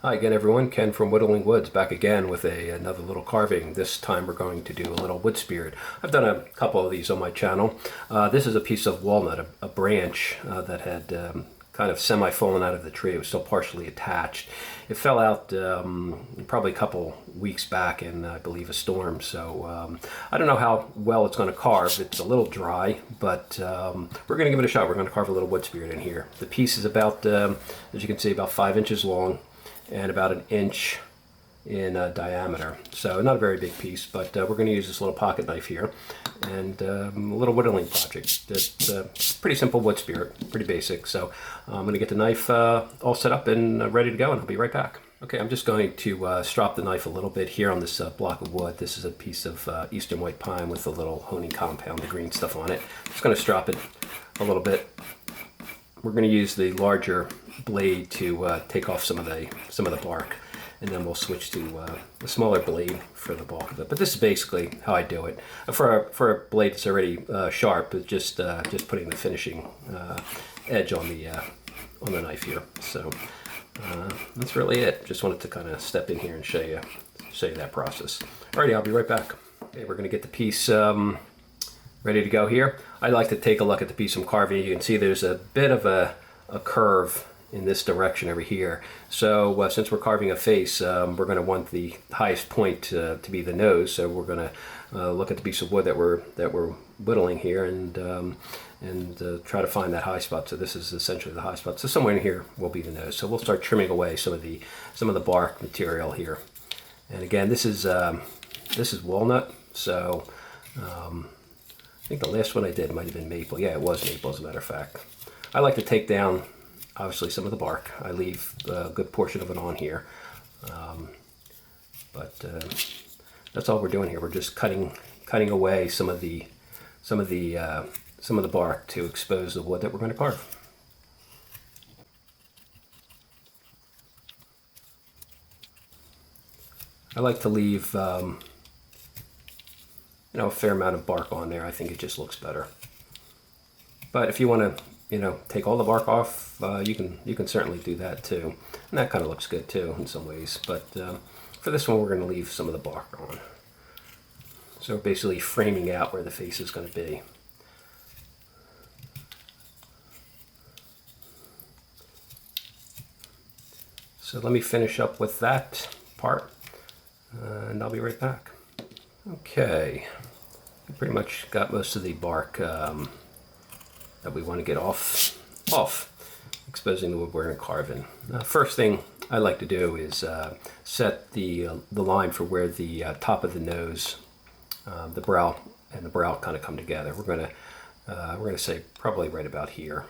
Hi again everyone, Ken from Whittling Woods back again with another little carving. This time we're going to do a little wood spirit. I've done a couple of these on my channel. This is a piece of walnut, a branch that had kind of semi-fallen out of the tree. It was still partially attached. It fell out probably a couple weeks back in, I believe, a storm. So I don't know how well it's going to carve. It's a little dry, but we're going to give it a shot. We're going to carve a little wood spirit in here. The piece is about, as you can see, about 5 inches long and about an inch in diameter. So not a very big piece, but we're going to use this little pocket knife here and a little whittling project. It's pretty simple wood spirit, pretty basic. So I'm going to get the knife all set up and ready to go, and I'll be right back. Okay, I'm just going to strop the knife a little bit here on this block of wood. This is a piece of eastern white pine with a little honing compound, the green stuff on it. Just going to strop it a little bit. We're going to use the larger blade to take off some of the bark, and then we'll switch to a smaller blade for the bulk of it. But this is basically how I do it. For a blade that's already sharp, it's just putting the finishing edge on the knife here. So that's really it. Just wanted to kind of step in here and show you that process. Alrighty, I'll be right back. Okay, we're going to get the piece ready to go here. I like to take a look at the piece I'm carving. You can see there's a bit of a curve in this direction over here. So since we're carving a face, we're going to want the highest point to be the nose. So we're going to look at the piece of wood that we're whittling here and try to find that high spot. So this is essentially the high spot. So somewhere in here will be the nose. So we'll start trimming away some of the bark material here. And again, this is walnut. So I think the last one I did might have been maple. Yeah, it was maple, as a matter of fact. I like to take down, obviously, some of the bark. I leave a good portion of it on here. But that's all we're doing here. We're just cutting away some of the bark to expose the wood that we're going to carve. I like to leave a fair amount of bark on there. I think it just looks better. But if you want to, take all the bark off, you can certainly do that too. And that kind of looks good too in some ways. But for this one, we're going to leave some of the bark on. So we're basically framing out where the face is going to be. So let me finish up with that part, and I'll be right back. Okay, we pretty much got most of the bark that we want to get off, exposing the wood we're going to carve in. First thing I like to do is set the line for where the top of the nose, the brow, and the brow kind of come together. We're going to say probably right about here.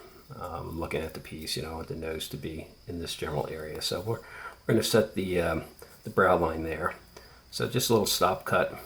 Looking at the piece, I want the nose to be in this general area. So we're going to set the brow line there. So just a little stop cut.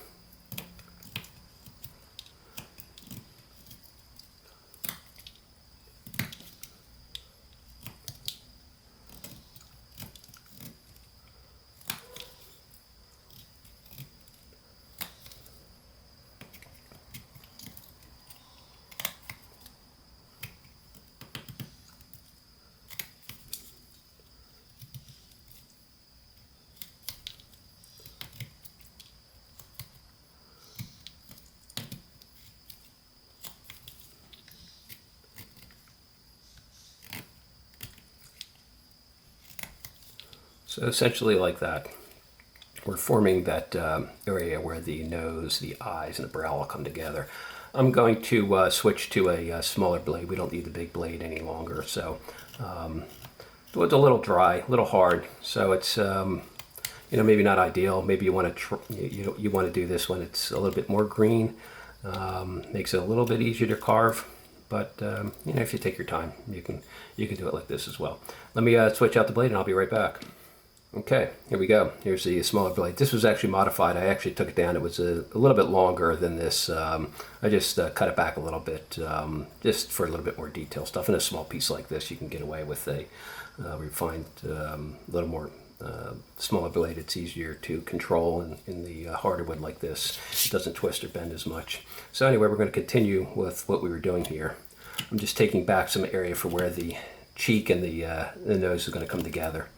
So essentially like that. We're forming that area where the nose, the eyes, and the brow all come together. I'm going to switch to a smaller blade. We don't need the big blade any longer. So the wood's a little dry, a little hard. So it's maybe not ideal. Maybe you want to you want to do this when it's a little bit more green. Makes it a little bit easier to carve. But if you take your time, you can do it like this as well. Let me switch out the blade, and I'll be right back. Okay, here we go. Here's the smaller blade. This was actually modified. I actually took it down. It was a little bit longer than this. I just cut it back a little bit, just for a little bit more detail stuff. In a small piece like this, you can get away with a refined, little more smaller blade. It's easier to control in the harder wood like this. It doesn't twist or bend as much. So anyway, we're going to continue with what we were doing here. I'm just taking back some area for where the cheek and the nose is going to come together.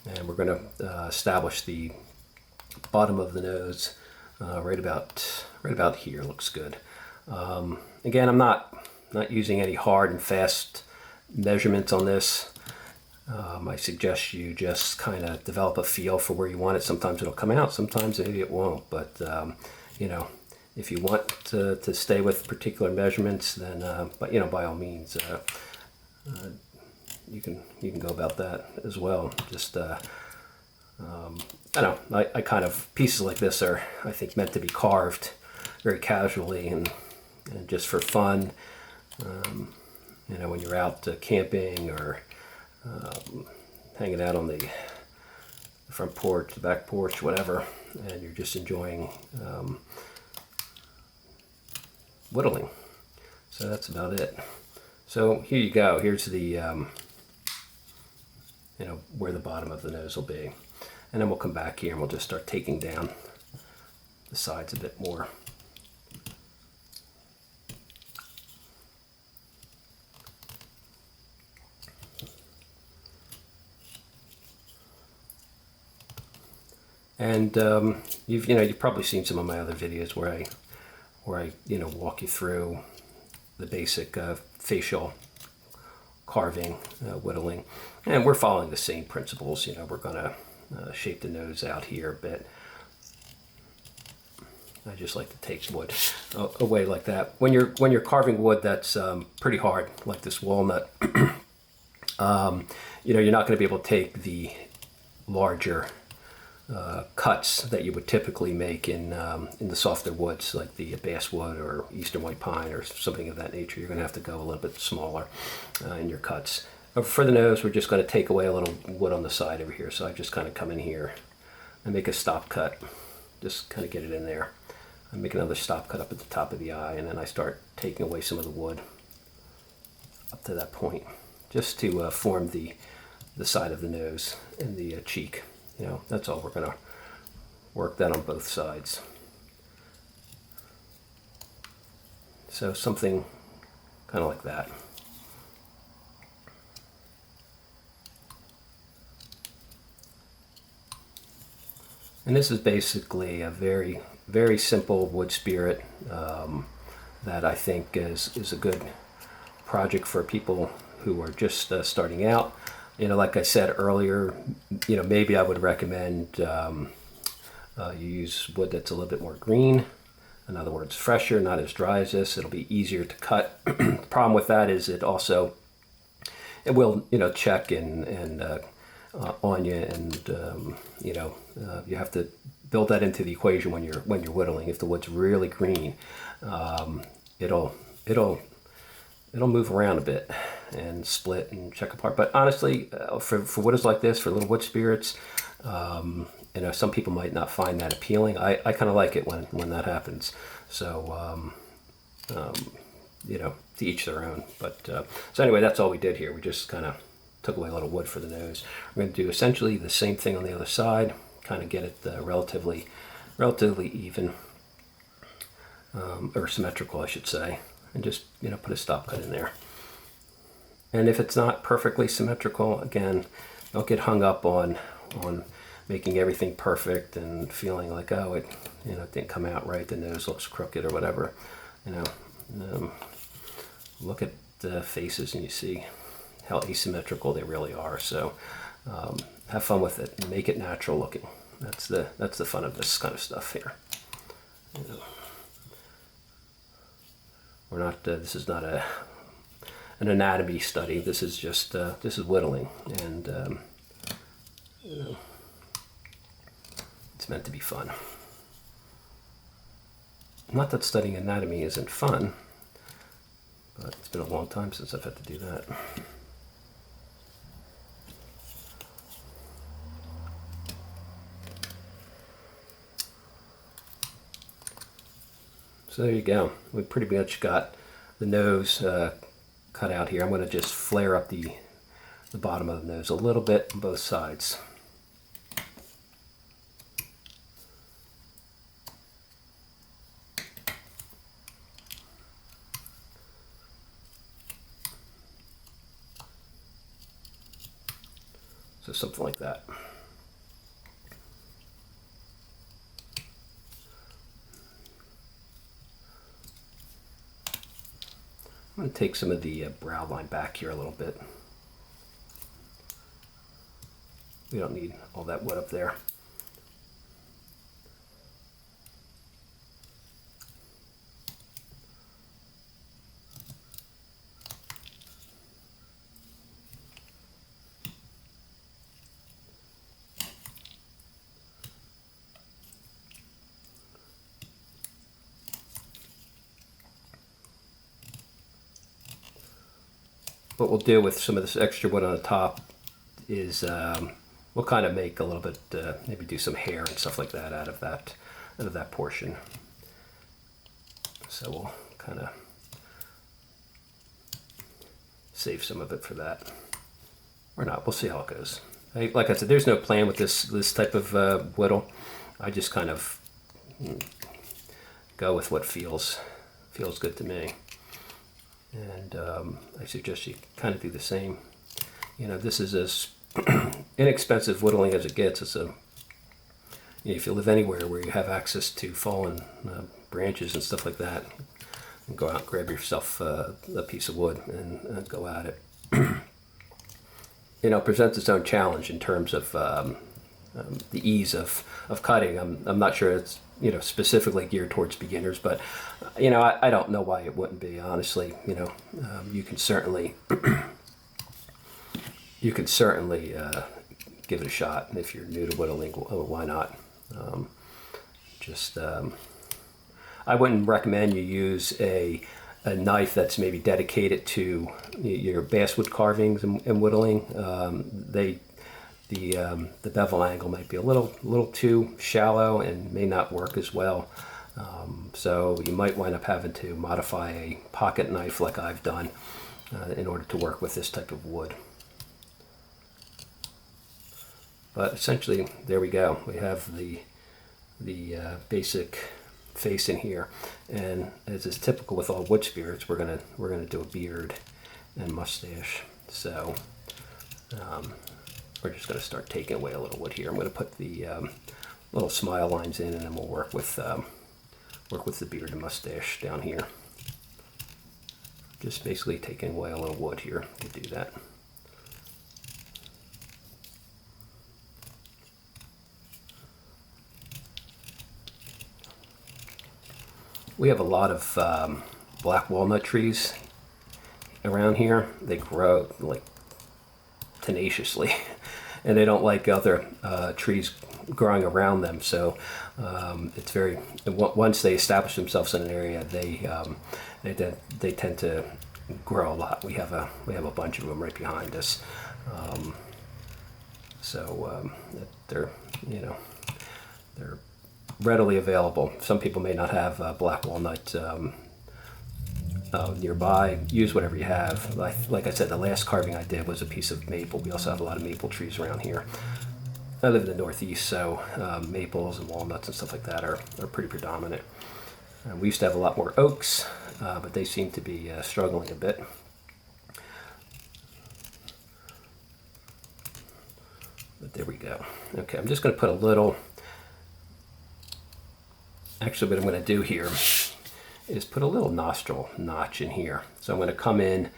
And we're going to establish the bottom of the nose right about here. Looks good. Again, I'm not using any hard and fast measurements on this. I suggest you just kind of develop a feel for where you want it. Sometimes it'll come out, sometimes maybe it won't. But you know, if you want to stay with particular measurements, then but you know, by all means, you can go about that as well. Just I don't know. I kind of, pieces like this are, I think, meant to be carved very casually and just for fun. You know, when you're out camping or hanging out on the front porch, the back porch, whatever, and you're just enjoying whittling. So that's about it. So here you go. Here's the you know, where the bottom of the nose will be, and then we'll come back here and we'll just start taking down the sides a bit more. And you've probably seen some of my other videos where I walk you through the basic facial carving, whittling, and we're following the same principles. You know, we're gonna shape the nose out here a bit. I just like to take wood away like that. When you're carving wood that's pretty hard, like this walnut, you know, you're not going to be able to take the larger cuts that you would typically make in the softer woods, like the basswood or eastern white pine or something of that nature. You're going to have to go a little bit smaller in your cuts. For the nose, we're just going to take away a little wood on the side over here. So I just kind of come in here and make a stop cut, just kind of get it in there. I make another stop cut up at the top of the eye, and then I start taking away some of the wood up to that point, just to form the side of the nose and the cheek. You know, that's all. We're going to work that on both sides. So something kind of like that. And this is basically a very, very simple wood spirit that I think is a good project for people who are just starting out. You know, like I said earlier, you know, maybe I would recommend you use wood that's a little bit more green. In other words, fresher, not as dry as this. It'll be easier to cut. The problem with that is it will, you know, check and on you, and you know, you have to build that into the equation when you're whittling. If the wood's really green, it'll move around a bit and split and check apart. But honestly, for wood is like this, for little wood spirits, you know, some people might not find that appealing. I kind of like it when that happens. So you know, to each their own. But so anyway, that's all we did here. We just kind of took away a little wood for the nose. We're going to do essentially the same thing on the other side, kind of get it relatively even, or symmetrical, I should say, and just, you know, put a stop cut in there. And if it's not perfectly symmetrical, again, don't get hung up on making everything perfect and feeling like, oh, it, you know, it didn't come out right, the nose looks crooked or whatever. You know, look at the faces and you see how asymmetrical they really are. So have fun with it and make it natural looking. That's the fun of this kind of stuff here. You know, we're not. This is not an anatomy study. This is just this is whittling, and you know, it's meant to be fun. Not that studying anatomy isn't fun, but it's been a long time since I've had to do that. So there you go. We pretty much got the nose cut out here. I'm going to just flare up the bottom of the nose a little bit on both sides. So something like that. I'm going to take some of the brow line back here a little bit. We don't need all that wood up there. What we'll do with some of this extra wood on the top is we'll kind of make a little bit, maybe do some hair and stuff like that out of that portion. So we'll kind of save some of it for that, or not. We'll see how it goes. Like I said, there's no plan with this type of whittle. I just kind of go with what feels good to me. And I suggest you kind of do the same. You know, this is as inexpensive whittling as it gets. It's if you live anywhere where you have access to fallen branches and stuff like that, and go out and grab yourself a piece of wood and go at it. You know, it presents its own challenge in terms of the ease of cutting. I'm not sure it's specifically geared towards beginners, but I don't know why it wouldn't be, honestly. You can certainly give it a shot. And if you're new to whittling, why not? I wouldn't recommend you use a knife that's maybe dedicated to your basswood carvings and whittling. The bevel angle might be a little too shallow and may not work as well. So you might wind up having to modify a pocket knife like I've done in order to work with this type of wood. But essentially, there we go. We have the basic face in here, and as is typical with all wood spirits, we're gonna do a beard and mustache. So we're just gonna start taking away a little wood here. I'm gonna put the little smile lines in, and then we'll work with the beard and mustache down here. Just basically taking away a little wood here to do that. We have a lot of black walnut trees around here. They grow like tenaciously, and they don't like other trees growing around them. So it's very, once they establish themselves in an area, they tend to grow a lot. We have a bunch of them right behind us. They're readily available. Some people may not have black walnut nearby. Use whatever you have. Like I said, the last carving I did was a piece of maple. We also have a lot of maple trees around here. I live in the Northeast, so maples and walnuts and stuff like that are pretty predominant. We used to have a lot more oaks, but they seem to be struggling a bit. But there we go. Okay, I'm just going to put a little. Actually, what I'm going to do here is put a little nostril notch in here. So I'm going to come in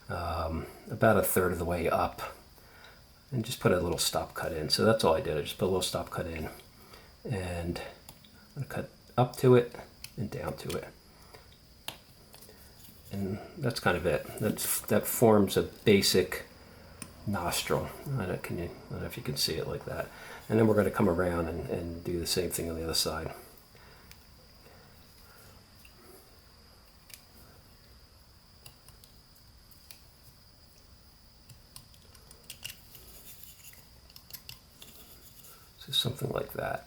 about a third of the way up and just put a little stop cut in. So that's all I did. I just put a little stop cut in, and I'm going to cut up to it and down to it. And that's kind of it. That forms a basic nostril. I don't know if you can see it like that. And then we're going to come around and do the same thing on the other side. So something like that.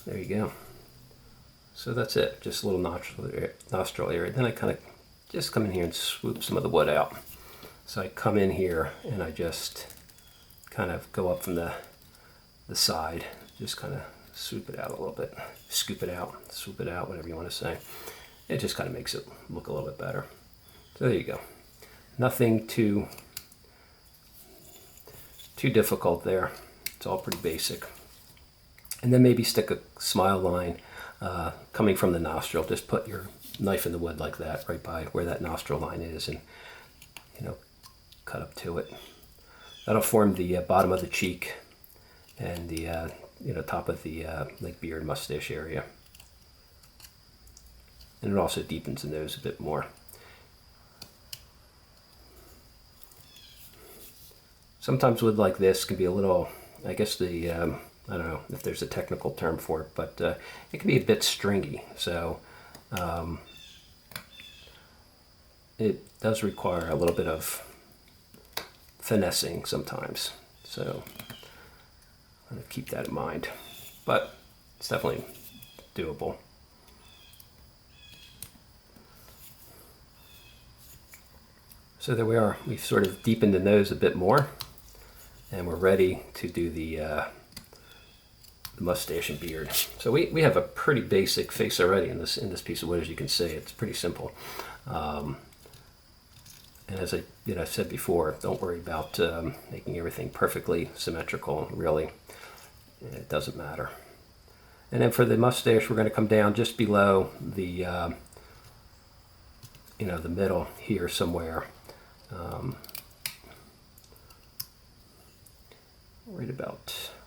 There you go. So that's it, just a little nostril area. Then I kind of just come in here and swoop some of the wood out. So I come in here and I just kind of go up from the side, just kind of swoop it out a little bit, scoop it out, swoop it out, whatever you want to say. It just kind of makes it look a little bit better. So there you go. Nothing too difficult there. It's all pretty basic. And then maybe stick a smile line coming from the nostril. Just put your knife in the wood like that, right by where that nostril line is, and cut up to it. That'll form the bottom of the cheek and the top of the like beard mustache area. And it also deepens the nose a bit more. Sometimes wood like this can be a little, I guess the, I don't know if there's a technical term for it, but it can be a bit stringy. So it does require a little bit of finessing sometimes. So I'm going to keep that in mind. But it's definitely doable. So there we are. We've sort of deepened the nose a bit more, and we're ready to do the mustache and beard. So we have a pretty basic face already in this piece of wood, as you can see. It's pretty simple. And as I said before, don't worry about making everything perfectly symmetrical. Really, it doesn't matter. And then for the mustache, we're going to come down just below the the middle here somewhere.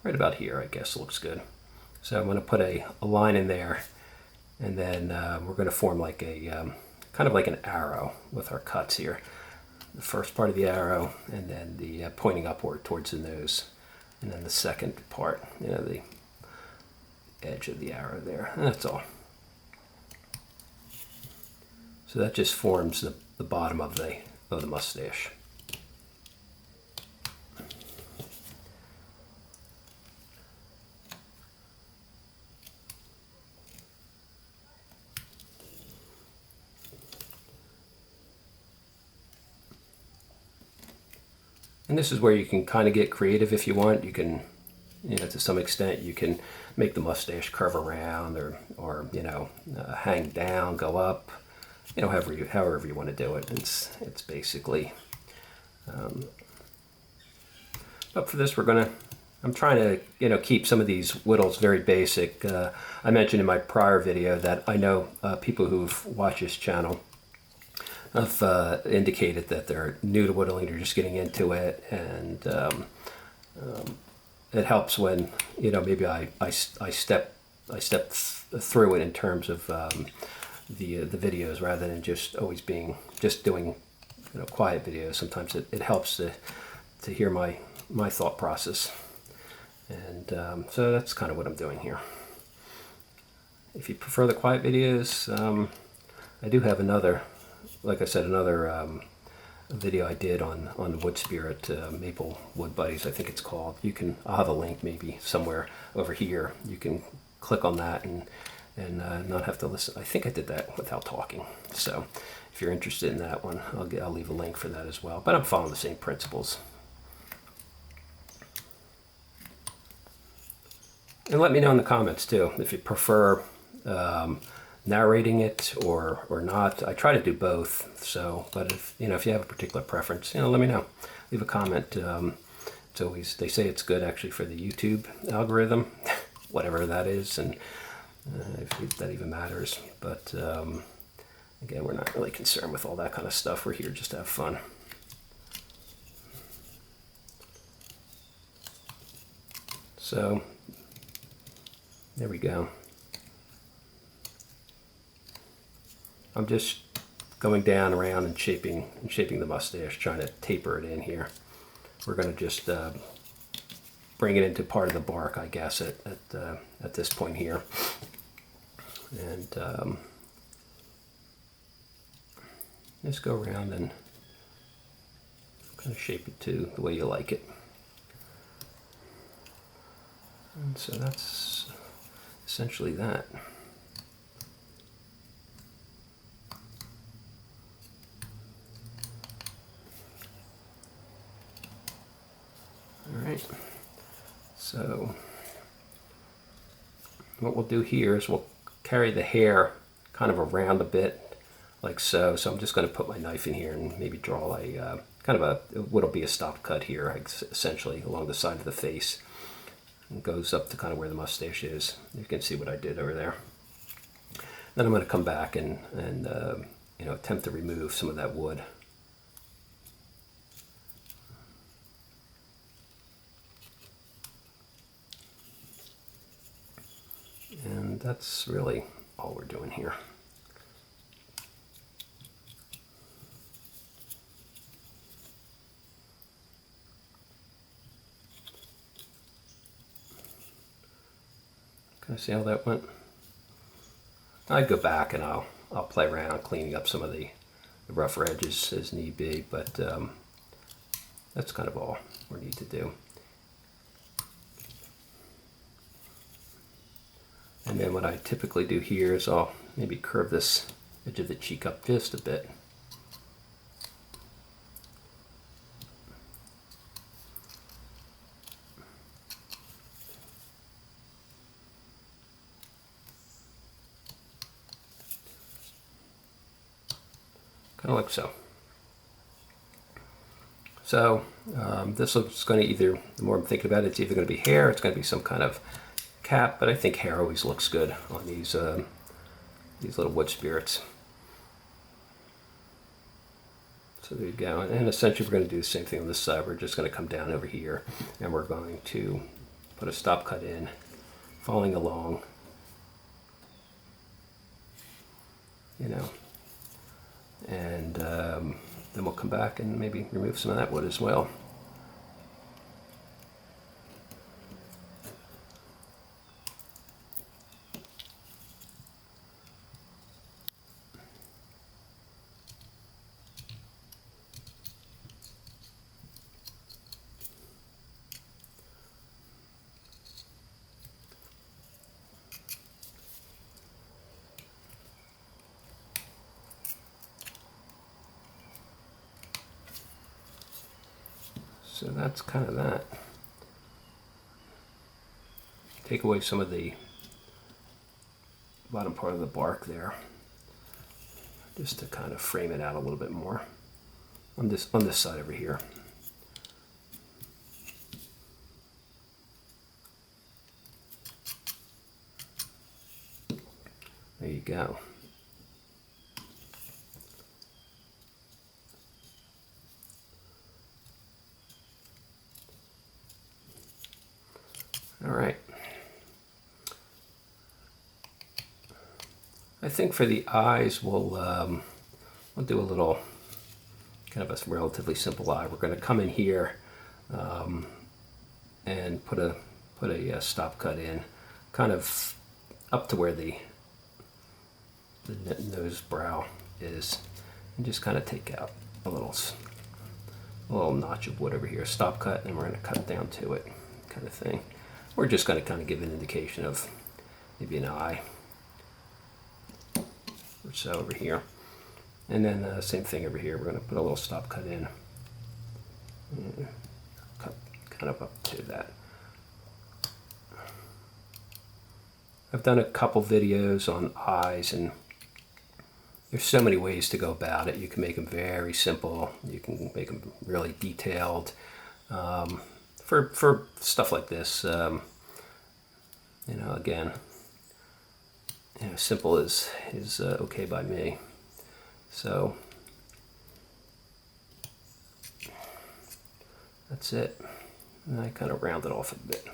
Right about here, I guess looks good. So I'm going to put a line in there, and then we're going to form like a kind of like an arrow with our cuts here. The first part of the arrow, and then the pointing upward towards the nose, and then the second part, the edge of the arrow there, and that's all. So that just forms the bottom of the mustache. And this is where you can kind of get creative if you want. You can, to some extent, you can make the mustache curve around or hang down, go up, however you want to do it. It's basically. But for this, I'm trying to keep some of these whittles very basic. I mentioned in my prior video that I know people who've watched this channel have indicated that they're new to whittling, they're just getting into it, and it helps when maybe I step through it in terms of the videos rather than just always doing quiet videos. Sometimes it helps to hear my thought process, and so that's kind of what I'm doing here. If you prefer the quiet videos, I do have another. Like I said, another video I did on the wood spirit, Maple Wood Buddies, I think it's called. I'll have a link maybe somewhere over here. You can click on that and not have to listen. I think I did that without talking. So if you're interested in that one, I'll leave a link for that as well. But I'm following the same principles. And let me know in the comments too if you prefer narrating it or not. I try to do both. So, but if you have a particular preference, let me know. Leave a comment. It's always, they say it's good actually for the YouTube algorithm, whatever that is, and if that even matters. But again, we're not really concerned with all that kind of stuff. We're here just to have fun. So there we go. I'm just going down around and shaping the mustache, trying to taper it in here. We're going to just bring it into part of the bark, I guess, at this point here, and just go around and kind of shape it to the way you like it. And so that's essentially that. Alright, so what we'll do here is we'll carry the hair kind of around a bit, like so. So I'm just going to put my knife in here and maybe draw what'll be a stop cut here, essentially along the side of the face. It goes up to kind of where the mustache is. You can see what I did over there. Then I'm going to come back and you know, attempt to remove some of that wood. And that's really all we're doing here. Can I see how that went? I'd go back and I'll play around cleaning up some of the rougher edges as need be, but that's kind of all we need to do. And then what I typically do here is I'll maybe curve this edge of the cheek up just a bit. Kind of like so. So this looks going to either, the more I'm thinking about it, it's either going to be hair, it's going to be some kind of cap, but I think hair always looks good on these little wood spirits. So there you go. And essentially we're going to do the same thing on this side. We're just going to come down over here and we're going to put a stop cut in, following along, you know, and then we'll come back and maybe remove some of that wood as well. So that's kind of that. Take away some of the bottom part of the bark there, just to kind of frame it out a little bit more on this side over here. There you go. All right. I think for the eyes, we'll do a little kind of a relatively simple eye. We're going to come in here and put a stop cut in, kind of up to where the nose brow is, and just kind of take out a little notch of wood over here, stop cut, and we're going to cut down to it, kind of thing. We're just going to kind of give an indication of maybe an eye or so over here. And then same thing over here. We're going to put a little stop cut in. Cut kind of up to that. I've done a couple videos on eyes, and there's so many ways to go about it. You can make them very simple. You can make them really detailed. For stuff like this, you know, again, you know, simple is okay by me. So that's it. And I kind of round it off a bit.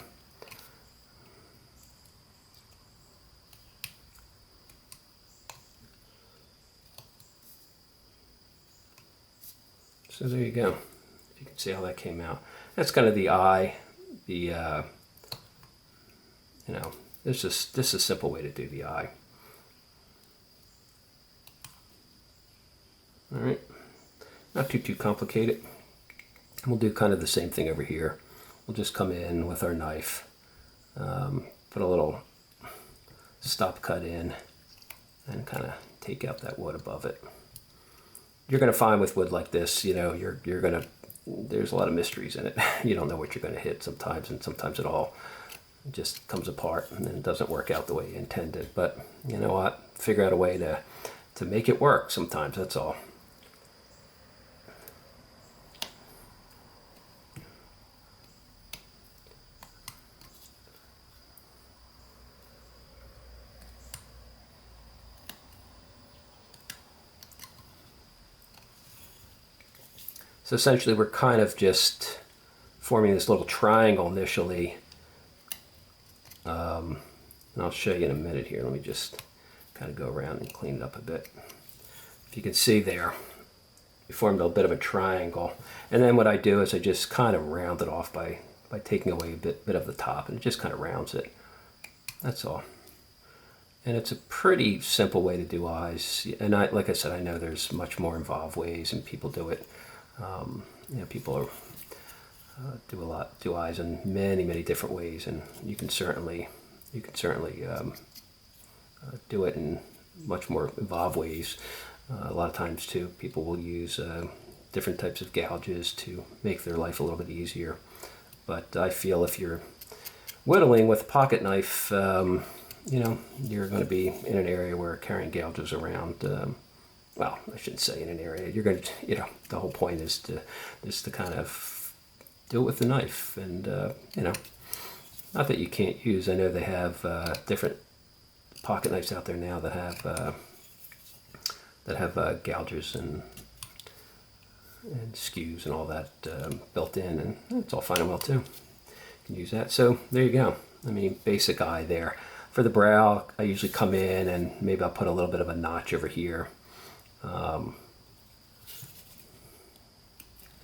So there you go. You can see how that came out. That's kind of the eye. You know, this is a simple way to do the eye. All right, not too complicated. We'll do kind of the same thing over here. We'll just come in with our knife, put a little stop cut in, and kind of take out that wood above it. You're going to find with wood like this, you know, you're going to, there's a lot of mysteries in it. You don't know what you're going to hit sometimes, and sometimes it all just comes apart and then it doesn't work out the way you intended. But you know what? Figure out a way to make it work sometimes, that's all. So essentially we're kind of just forming this little triangle initially. And I'll show you in a minute here. Let me just kind of go around and clean it up a bit. If you can see there, we formed a bit of a triangle. And then what I do is I just kind of round it off by taking away a bit of the top, and it just kind of rounds it. That's all. And it's a pretty simple way to do eyes. And like I said, I know there's much more involved ways, and people do it. People do eyes in many different ways, and you can certainly do it in much more involved ways. A lot of times too, people will use different types of gouges to make their life a little bit easier. But I feel if you're whittling with a pocket knife, you're going to be in an area where carrying gouges around. Well, I shouldn't say in an area. You're going to, the whole point is to kind of do it with the knife, and not that you can't use. I know they have different pocket knives out there now that have gouges and skews and all that built in, and it's all fine and well too. You can use that. So there you go. I mean, basic eye there. For the brow, I usually come in and maybe I'll put a little bit of a notch over here. And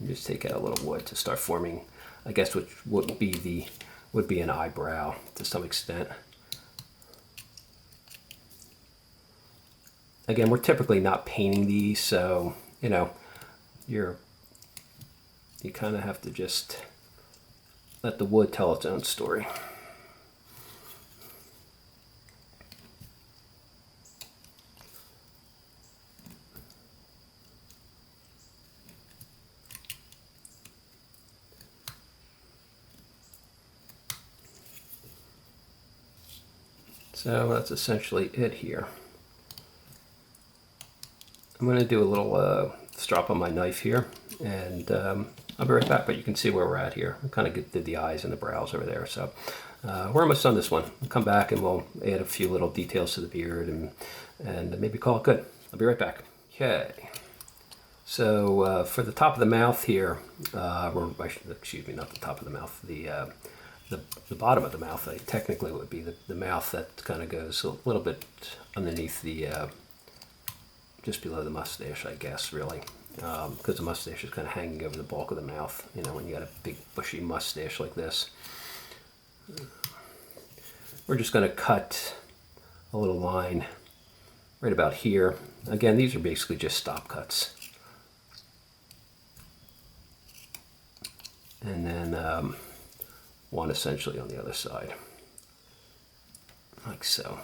just take out a little wood to start forming, I guess, which would be an eyebrow to some extent. Again, we're typically not painting these, so you kind of have to just let the wood tell its own story. So that's essentially it here. I'm going to do a little strop on my knife here, and I'll be right back, but you can see where we're at here. I kind of did the eyes and the brows over there, so we're almost done this one. We'll come back and we'll add a few little details to the beard and maybe call it good. I'll be right back. Okay. So for the top of the mouth here, excuse me, not the top of the mouth, the bottom of the mouth, technically would be the mouth that kind of goes a little bit underneath the, just below the mustache, I guess, really. Because the mustache is kind of hanging over the bulk of the mouth, when you got a big bushy mustache like this. We're just going to cut a little line right about here. Again, these are basically just stop cuts. And then one essentially on the other side, like so.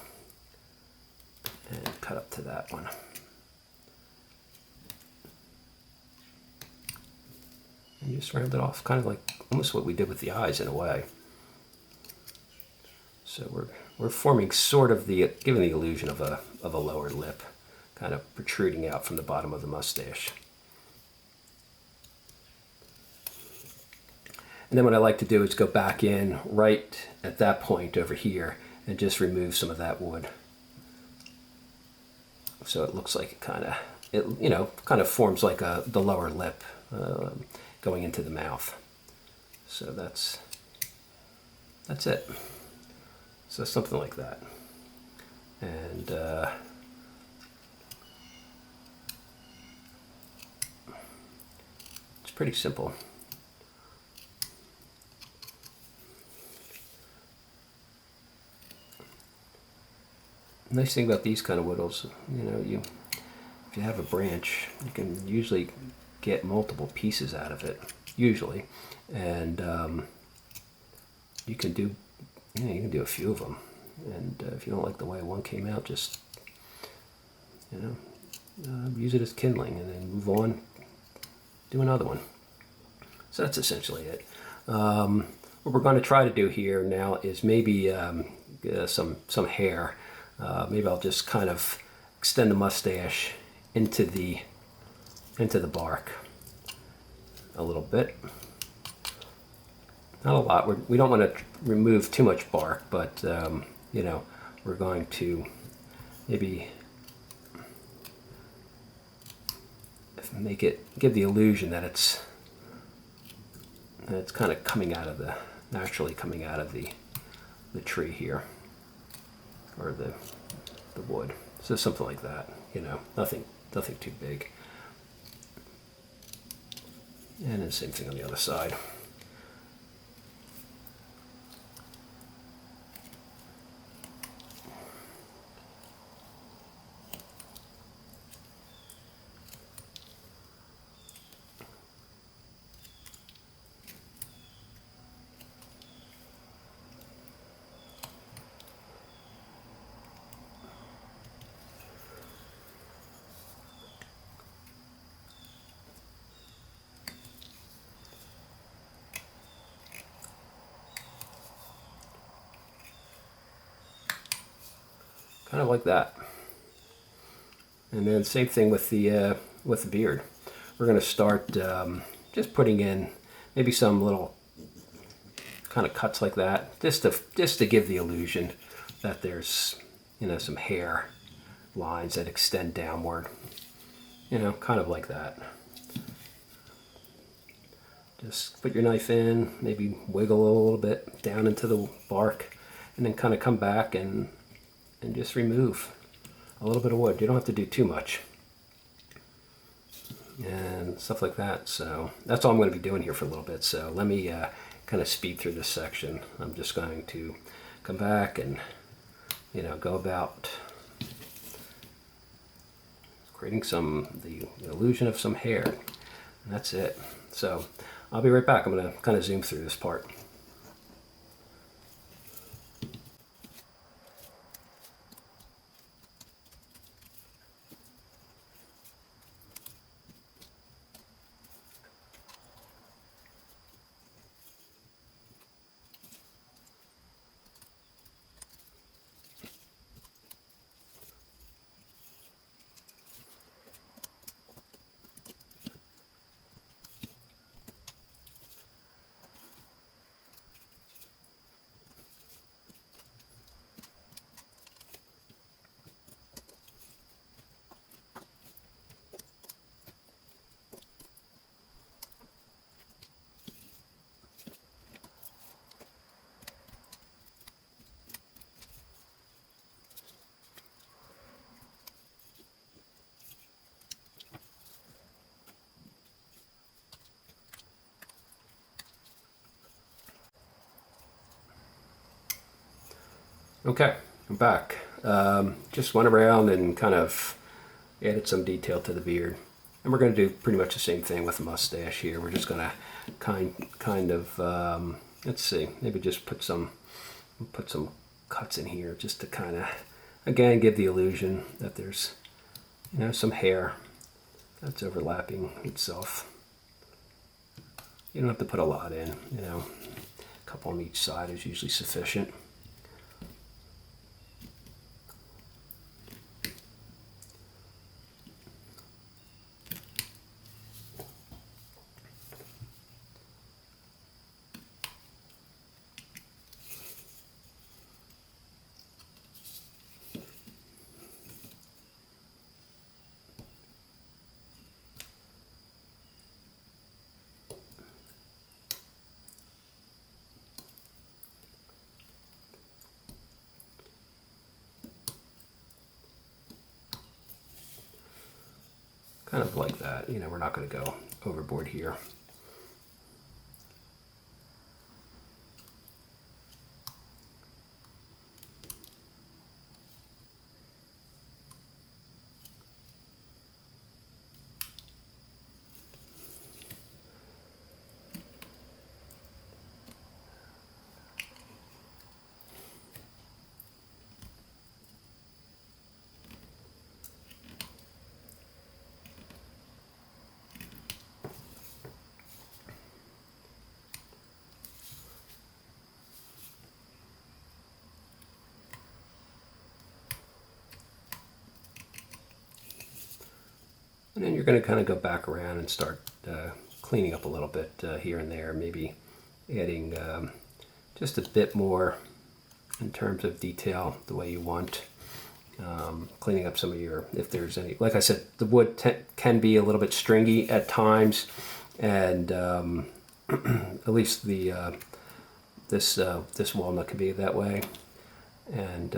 And cut up to that one. And just round it off, kind of like almost what we did with the eyes in a way. So we're forming sort of giving the illusion of a lower lip, kind of protruding out from the bottom of the mustache. And then what I like to do is go back in right at that point over here and just remove some of that wood. So it looks like it kind of forms like the lower lip going into the mouth. So that's it. So something like that. And it's pretty simple. Nice thing about these kind of whittles, if you have a branch, you can usually get multiple pieces out of it, usually, and you can do a few of them. And if you don't like the way one came out, just use it as kindling, and then move on, do another one. So that's essentially it. What we're going to try to do here now is maybe some hair. Maybe I'll just kind of extend the mustache into the bark a little bit. Not a lot. We don't want to remove too much bark, but we're going to maybe give the illusion that it's And it's kind of coming out of naturally coming out of the tree here, or the wood. So something like that, nothing too big. And the same thing on the other side. Kind of like that. And then same thing with the beard. We're going to start just putting in maybe some little kind of cuts like that, just to give the illusion that there's some hair lines that extend downward, kind of like that. Just put your knife in, maybe wiggle a little bit down into the bark, and then kind of come back and just remove a little bit of wood. You don't have to do too much. And stuff like that. So that's all I'm going to be doing here for a little bit. So let me kind of speed through this section. I'm just going to come back and go about creating the illusion of some hair. And that's it. So I'll be right back. I'm going to kind of zoom through this part. Okay, I'm back. Just went around and kind of added some detail to the beard. And we're going to do pretty much the same thing with the mustache here. We're just going to kind of let's see, maybe just put some cuts in here just to kind of, again, give the illusion that there's, some hair that's overlapping itself. You don't have to put a lot in, a couple on each side is usually sufficient. Kind of like that, we're not going to go overboard here. And then you're going to kind of go back around and start cleaning up a little bit here and there, maybe adding just a bit more in terms of detail the way you want. Cleaning up some of if there's any, like I said, the wood can be a little bit stringy at times, and at least the this walnut can be that way, and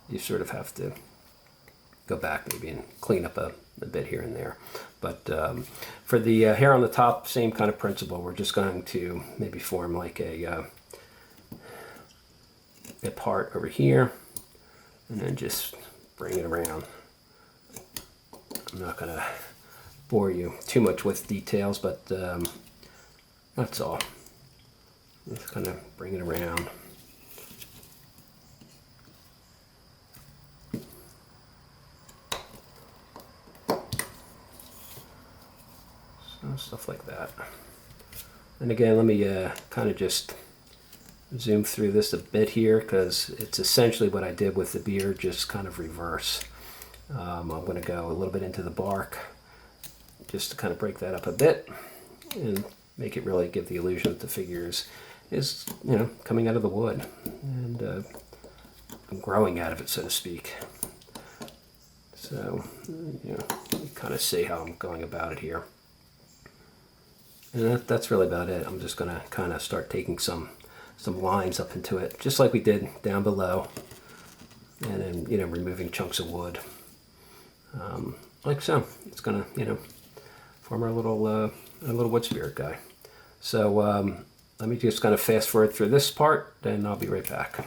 you sort of have to go back maybe and clean up a bit here and there. But for the hair on the top, same kind of principle. We're just going to maybe form like a part over here, and then just bring it around. I'm not going to bore you too much with details, but that's all. Just kind of bring it around. So, stuff like that. And again, let me kind of just zoom through this a bit here, because it's essentially what I did with the beard, just kind of reverse. I'm going to go a little bit into the bark just to kind of break that up a bit and make it really give the illusion that the figure is coming out of the wood and growing out of it, so to speak. So you kind of see how I'm going about it here. And that's really about it. I'm just going to kind of start taking some lines up into it, just like we did down below, and then removing chunks of wood, like so. It's going to form our little wood spirit guy. So let me just kind of fast forward through this part, then I'll be right back.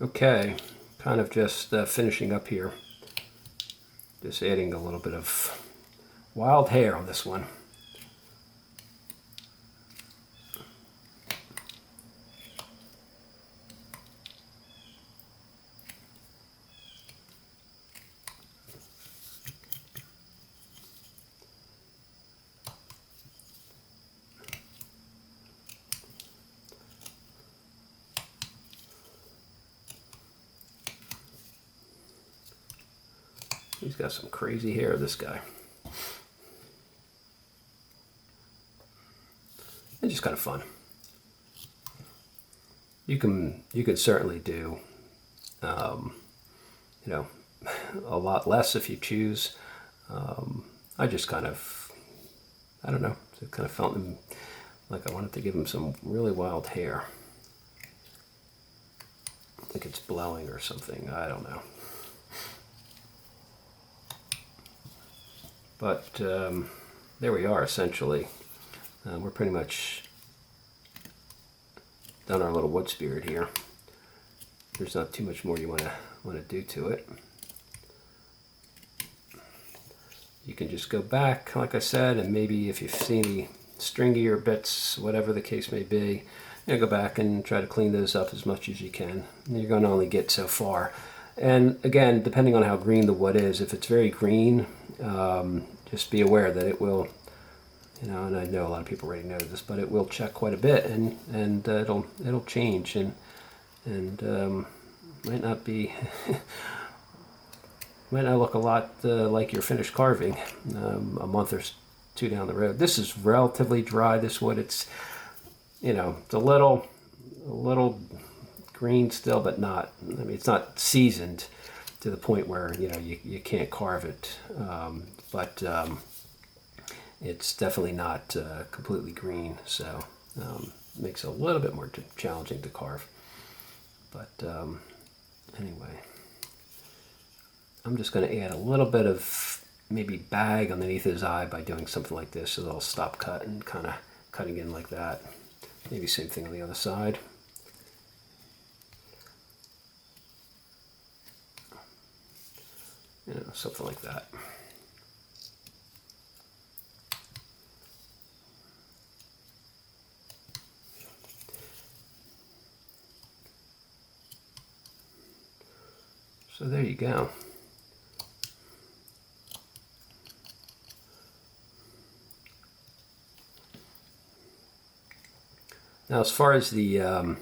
Okay, kind of just finishing up here. Just adding a little bit of wild hair on this one. He's got some crazy hair, this guy. It's just kind of fun. You could certainly do, a lot less if you choose. I just kind of, I don't know, it kind of felt like I wanted to give him some really wild hair. I think it's blowing or something, I don't know. But there we are, essentially. We're pretty much done our little wood spirit here. There's not too much more you want to do to it. You can just go back, like I said, and maybe if you see any stringier bits, whatever the case may be, go back and try to clean those up as much as you can. And you're going to only get so far. And again, depending on how green the wood is, if it's very green, just be aware that it will, and I know a lot of people already know this, but it will check quite a bit, and it'll change, and might not be, might not look a lot like your finished carving a month or two down the road. This is relatively dry, this wood. It's, it's a little green still, but not, I mean, it's not seasoned to the point where, you can't carve it. But it's definitely not completely green, so makes it a little bit more challenging to carve. But anyway, I'm just going to add a little bit of maybe bag underneath his eye by doing something like this, so they'll stop cut and kind of cutting in like that. Maybe same thing on the other side. You know, something like that. So there you go. Now, as far as the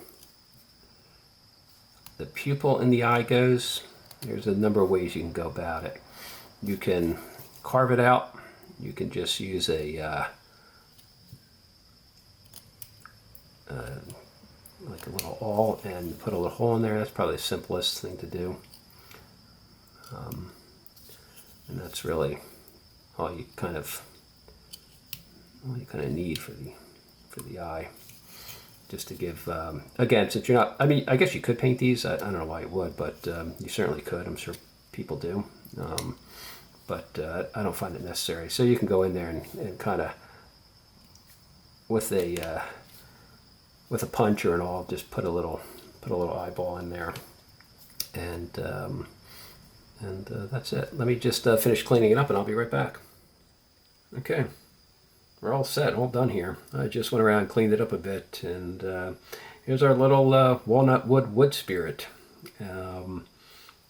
pupil in the eye goes, there's a number of ways you can go about it. You can carve it out. You can just use a like a little awl and put a little hole in there. That's probably the simplest thing to do. And that's really all you kind of need for the eye. Just to give, again, since you're not, I mean, I guess you could paint these. I don't know why you would, but you certainly could. I'm sure people do. But I don't find it necessary. So you can go in there and kind of, with a punch or an awl, just put a little eyeball in there, and that's it. Let me just finish cleaning it up, and I'll be right back. Okay. We're all set, all done here. I just went around and cleaned it up a bit, and here's our little walnut wood spirit. I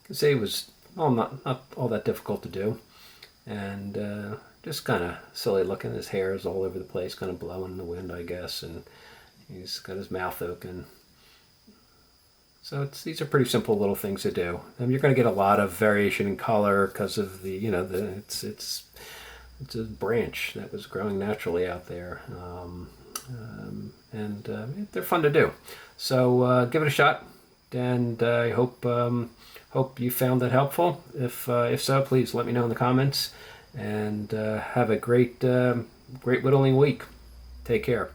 can say it was not all that difficult to do, and just kind of silly looking. His hair is all over the place, kind of blowing in the wind, I guess, and he's got his mouth open. So these are pretty simple little things to do. You're going to get a lot of variation in color because of the, it's a branch that was growing naturally out there, and they're fun to do. So give it a shot, and I hope you found that helpful. If so, please let me know in the comments, and have a great whittling week. Take care.